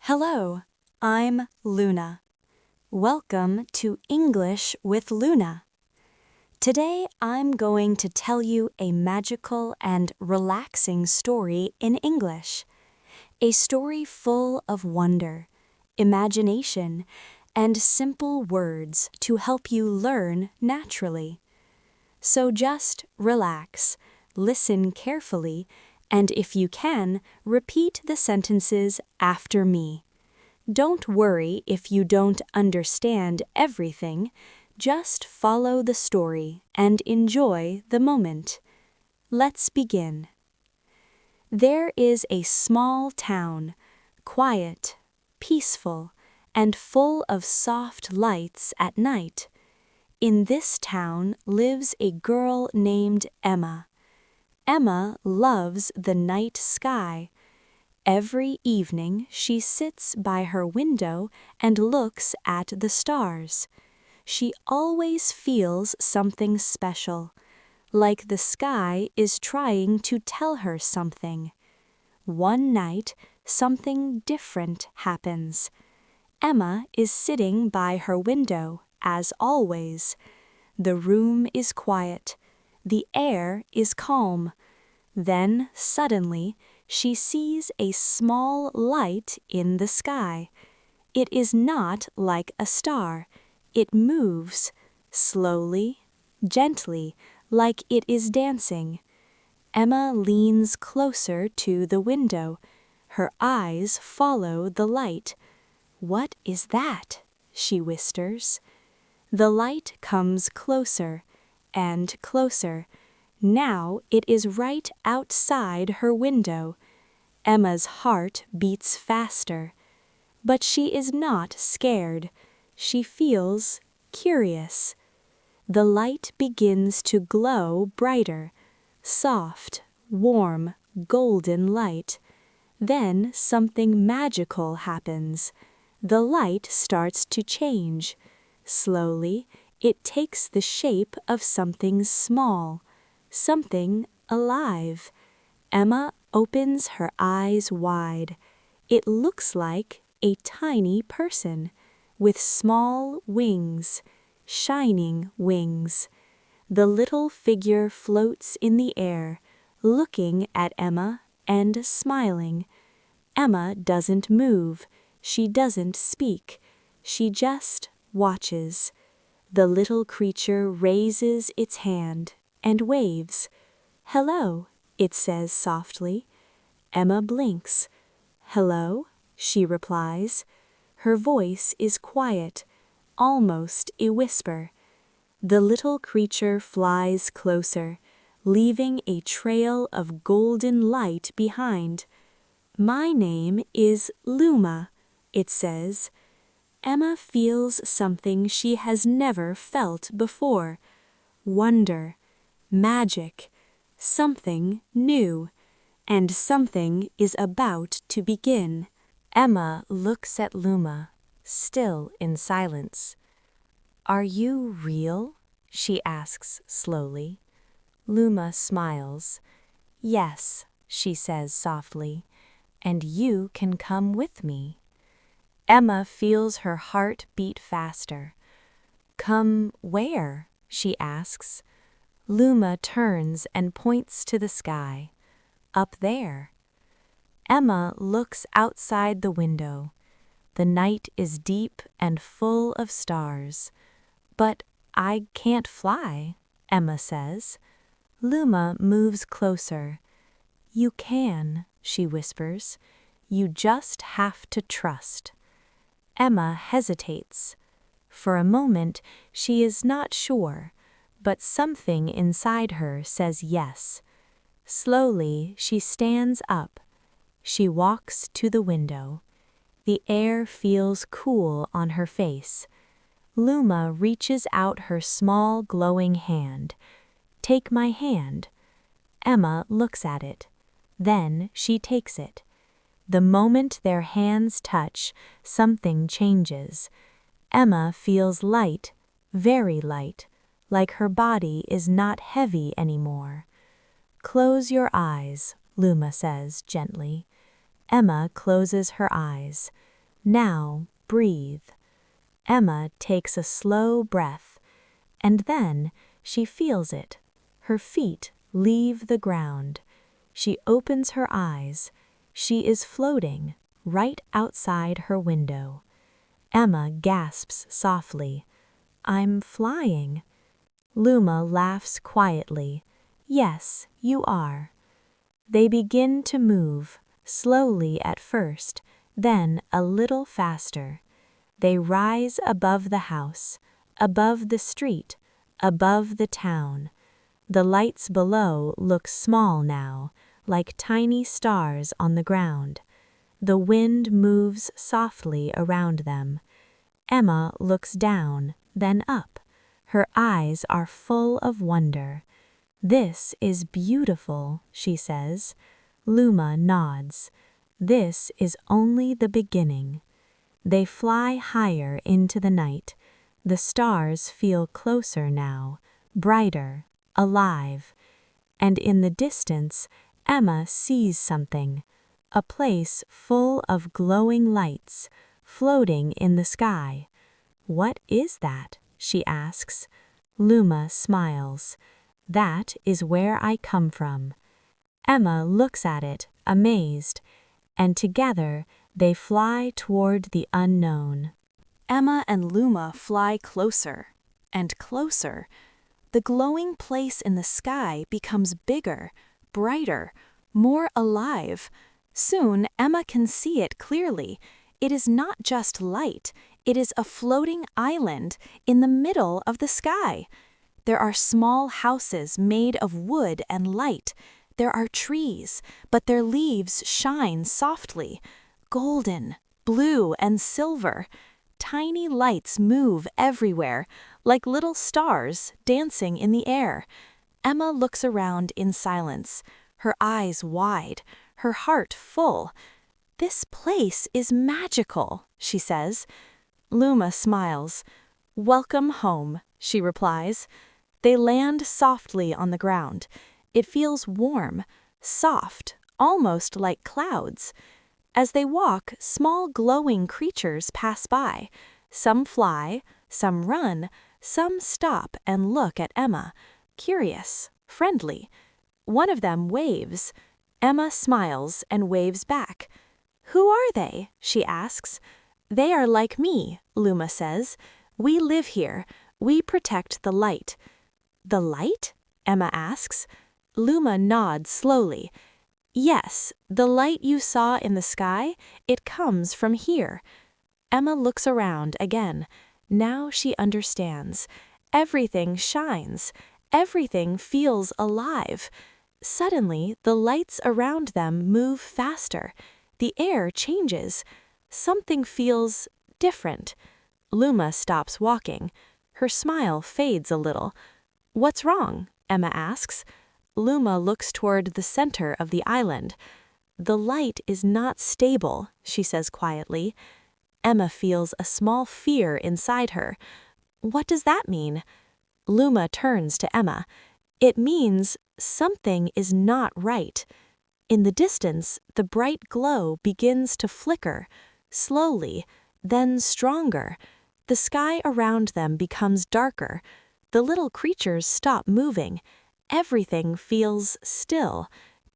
Hello, I'm Luna. Welcome to English with Luna. Today I'm going to tell you a magical and relaxing story in English. A story full of wonder, imagination, and simple words to help you learn naturally. So just relax, listen carefully, and if you can, repeat the sentences after me. Don't worry if you don't understand everything. Just follow the story and enjoy the moment. Let's begin. There is a small town, quiet, peaceful, and full of soft lights at night. In this town lives a girl named Emma. Emma loves the night sky. Every evening she sits by her window and looks at the stars. She always feels something special, like the sky is trying to tell her something. One night, something different happens. Emma is sitting by her window, as always. The room is quiet. The air is calm. Then, suddenly, she sees a small light in the sky. It is not like a star. It moves, slowly, gently, like it is dancing. Emma leans closer to the window. Her eyes follow the light. "What is that?" she whispers. The light comes closer and closer. Now it is right outside her window. Emma's heart beats faster. But she is not scared. She feels curious. The light begins to glow brighter. Soft, warm, golden light. Then something magical happens. The light starts to change. Slowly, it takes the shape of something small, something alive. Emma opens her eyes wide. It looks like a tiny person with small wings, shining wings. The little figure floats in the air, looking at Emma and smiling. Emma doesn't move. She doesn't speak. She just watches. The little creature raises its hand and waves. "Hello," it says softly. Emma blinks. "Hello," she replies. Her voice is quiet, almost a whisper. The little creature flies closer, leaving a trail of golden light behind. "My name is Luma," it says. Emma feels something she has never felt before. Wonder, magic, something new, and something is about to begin. Emma looks at Luma, still in silence. "Are you real?" she asks slowly. Luma smiles. "Yes," she says softly, "and you can come with me." Emma feels her heart beat faster. "Come where?" she asks. Luma turns and points to the sky. "Up there." Emma looks outside the window. The night is deep and full of stars. "But I can't fly," Emma says. Luma moves closer. "You can," she whispers. "You just have to trust." Emma hesitates. For a moment, she is not sure, but something inside her says yes. Slowly, she stands up. She walks to the window. The air feels cool on her face. Luma reaches out her small glowing hand. "Take my hand." Emma looks at it. Then she takes it. The moment their hands touch, something changes. Emma feels light, very light, like her body is not heavy anymore. "Close your eyes," Luma says gently. Emma closes her eyes. Now, breathe. Emma takes a slow breath, and then she feels it. Her feet leave the ground. She opens her eyes. She is floating right outside her window. Emma gasps softly. "I'm flying." Luma laughs quietly. "Yes, you are." They begin to move, slowly at first, then a little faster. They rise above the house, above the street, above the town. The lights below look small now, like tiny stars on the ground. The wind moves softly around them. Emma looks down, then up. Her eyes are full of wonder. "This is beautiful," she says. Luma nods. "This is only the beginning." They fly higher into the night. The stars feel closer now, brighter, alive. And in the distance, Emma sees something. A place full of glowing lights, floating in the sky. "What is that?" she asks. Luma smiles. "That is where I come from." Emma looks at it, amazed, and together they fly toward the unknown. Emma and Luma fly closer and closer. The glowing place in the sky becomes bigger, brighter, more alive. Soon Emma can see it clearly. It is not just light, it is a floating island in the middle of the sky. There are small houses made of wood and light. There are trees, but their leaves shine softly, golden, blue, and silver. Tiny lights move everywhere, like little stars dancing in the air. Emma looks around in silence, her eyes wide, her heart full. "This place is magical," she says. Luma smiles. "Welcome home," she replies. They land softly on the ground. It feels warm, soft, almost like clouds. As they walk, small glowing creatures pass by. Some fly, some run, some stop and look at Emma, curious, friendly. One of them waves. Emma smiles and waves back. "Who are they?" she asks. "They are like me," Luma says. "We live here. We protect the light." "The light?" Emma asks. Luma nods slowly. "Yes, the light you saw in the sky, it comes from here." Emma looks around again. Now she understands. Everything shines. Everything feels alive. Suddenly, the lights around them move faster. The air changes. Something feels different. Luma stops walking. Her smile fades a little. "What's wrong?" Emma asks. Luma looks toward the center of the island. "The light is not stable," she says quietly. Emma feels a small fear inside her. "What does that mean?" Luma turns to Emma. "It means something is not right." In the distance, the bright glow begins to flicker, slowly, then stronger. The sky around them becomes darker. The little creatures stop moving. Everything feels still,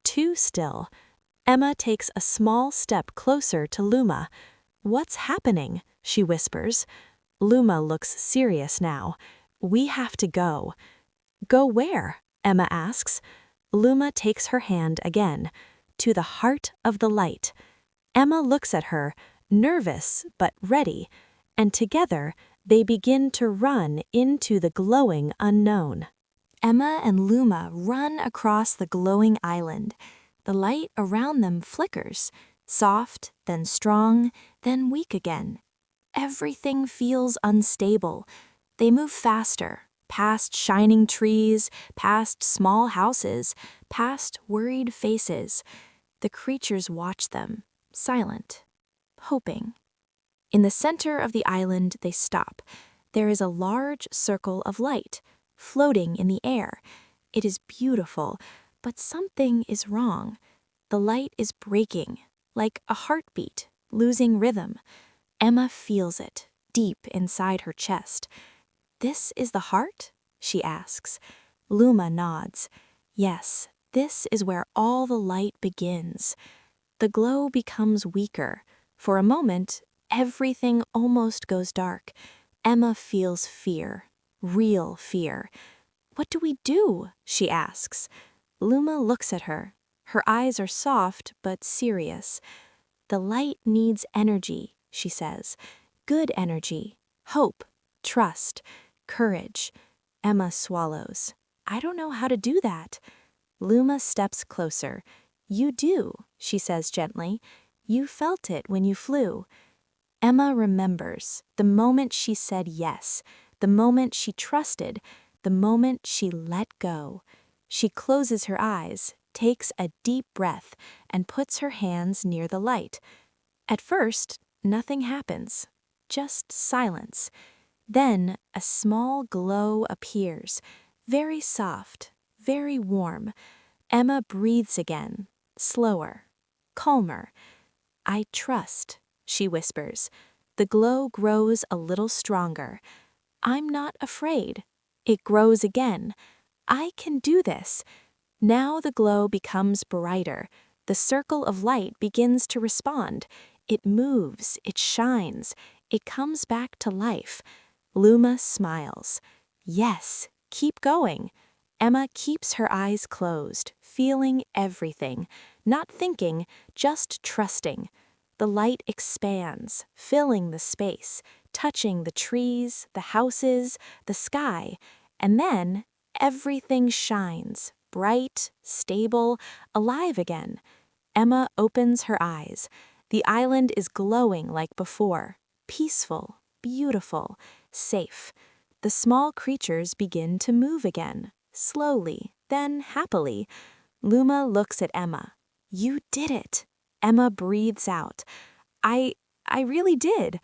too still. Emma takes a small step closer to Luma. "What's happening?" she whispers. Luma looks serious now. "We have to go." "Go where?" Emma asks. Luma takes her hand again. "To the heart of the light." Emma looks at her, nervous but ready, and together they begin to run into the glowing unknown. Emma and Luma run across the glowing island. The light around them flickers, soft, then strong, then weak again. Everything feels unstable. They move faster, past shining trees, past small houses, past worried faces. The creatures watch them, silent, hoping. In the center of the island, they stop. There is a large circle of light, floating in the air. It is beautiful, but something is wrong. The light is breaking, like a heartbeat, losing rhythm. Emma feels it, deep inside her chest. "This is the heart?" she asks. Luma nods. "Yes, this is where all the light begins." The glow becomes weaker. For a moment, everything almost goes dark. Emma feels fear, real fear. "What do we do?" she asks. Luma looks at her. Her eyes are soft but serious. "The light needs energy," she says. "Good energy, hope, trust, courage." Emma swallows. "I don't know how to do that." Luma steps closer. "You do," she says gently. "You felt it when you flew." Emma remembers the moment she said yes, the moment she trusted, the moment she let go. She closes her eyes, takes a deep breath, and puts her hands near the light. At first, nothing happens, just silence. Then a small glow appears, very soft, very warm. Emma breathes again, slower, calmer. "I trust," she whispers. The glow grows a little stronger. "I'm not afraid." It grows again. "I can do this." Now the glow becomes brighter. The circle of light begins to respond. It moves, it shines, it comes back to life. Luma smiles. "Yes, keep going." Emma keeps her eyes closed, feeling everything, not thinking, just trusting. The light expands, filling the space, touching the trees, the houses, the sky, and then everything shines, bright, stable, alive again. Emma opens her eyes. The island is glowing like before, peaceful, beautiful, safe. The small creatures begin to move again, slowly, then happily. Luma looks at Emma. "You did it." Emma breathes out. I really did."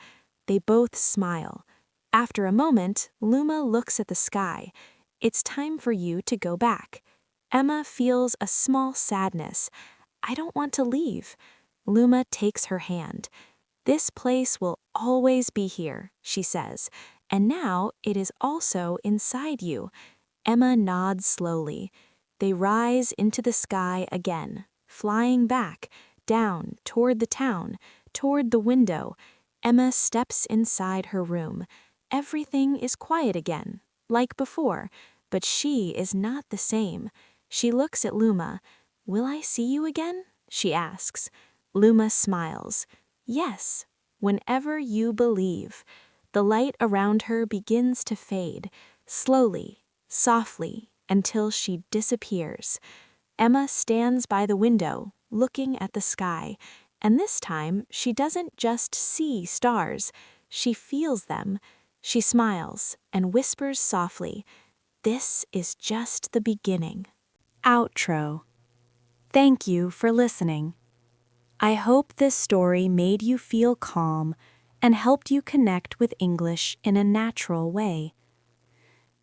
They both smile. After a moment, Luma looks at the sky. "It's time for you to go back." Emma feels a small sadness. "I don't want to leave." Luma takes her hand. "This place will always be here," she says, "and now it is also inside you." Emma nods slowly. They rise into the sky again, flying back, down, toward the town, toward the window. Emma steps inside her room. Everything is quiet again, like before, but she is not the same. She looks at Luma. "Will I see you again?" she asks. Luma smiles. "Yes, whenever you believe." The light around her begins to fade, slowly, softly, until she disappears. Emma stands by the window, looking at the sky, and this time she doesn't just see stars, she feels them. She smiles and whispers softly, "This is just the beginning." Outro. Thank you for listening. I hope this story made you feel calm and helped you connect with English in a natural way.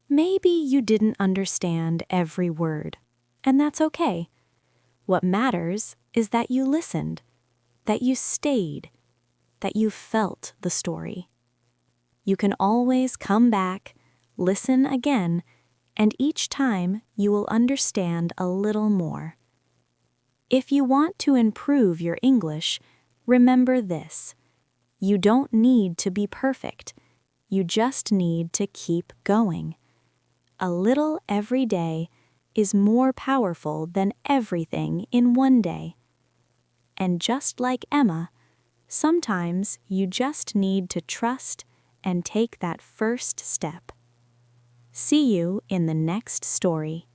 Maybe you didn't understand every word, and that's okay. What matters is that you listened, that you stayed, that you felt the story. You can always come back, listen again, and each time you will understand a little more. If you want to improve your English, remember this: you don't need to be perfect, you just need to keep going. A little every day is more powerful than everything in one day. And just like Emma, sometimes you just need to trust and take that first step. See you in the next story.